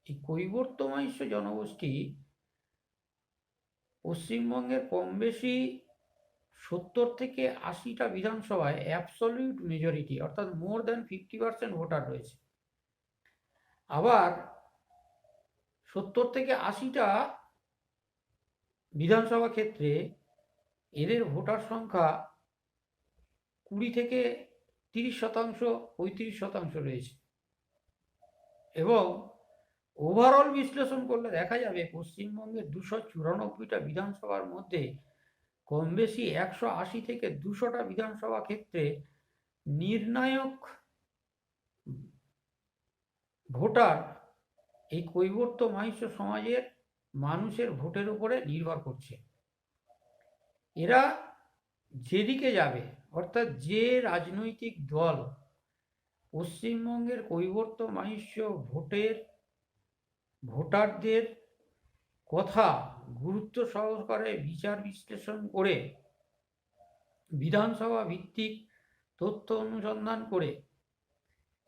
এই কৈবর্ত মহিষ্য জনগোষ্ঠী পশ্চিমবঙ্গের কম বেশি 70 থেকে 80টা বিধানসভায় অ্যাবসলিউট মেজরিটি অর্থাৎ মোর দ্যান 50% ভোটার রয়েছে। আবার 70 থেকে 80টা বিধানসভা ক্ষেত্রে এদের ভোটার সংখ্যা 20 থেকে 30%, 35% রয়েছে। এবং ওভারঅল বিশ্লেষণ করলে দেখা যাবে পশ্চিমবঙ্গের 294টা বিধানসভার মধ্যে কম বেশি 180 থেকে 200টা বিধানসভা ক্ষেত্রে নির্ণায়ক ভোটার এই কৈবর্ত মহিষ্য সমাজের মানুষের ভোটের উপরে নির্ভর করছে। এরা যেদিকে যাবে, অর্থাৎ যে রাজনৈতিক দল পশ্চিমবঙ্গের কৈবর্ত মহিষ্য ভোটারদের কথা গুরুত্ব সহকারে বিচার বিশ্লেষণ করে বিধানসভা ভিত্তিক তথ্য অনুসন্ধান করে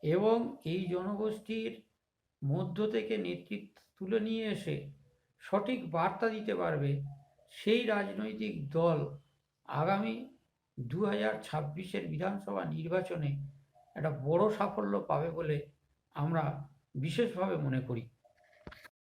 এবং এই জনগোষ্ঠীর মধ্য থেকে নেতৃত্ব তুলে নিয়ে এসে সঠিক বার্তা দিতে পারবে, সেই রাজনৈতিক দল আগামী 2026-এর বিধানসভা নির্বাচনে একটা বড় সাফল্য পাবে বলে আমরা বিশেষভাবে মনে করি।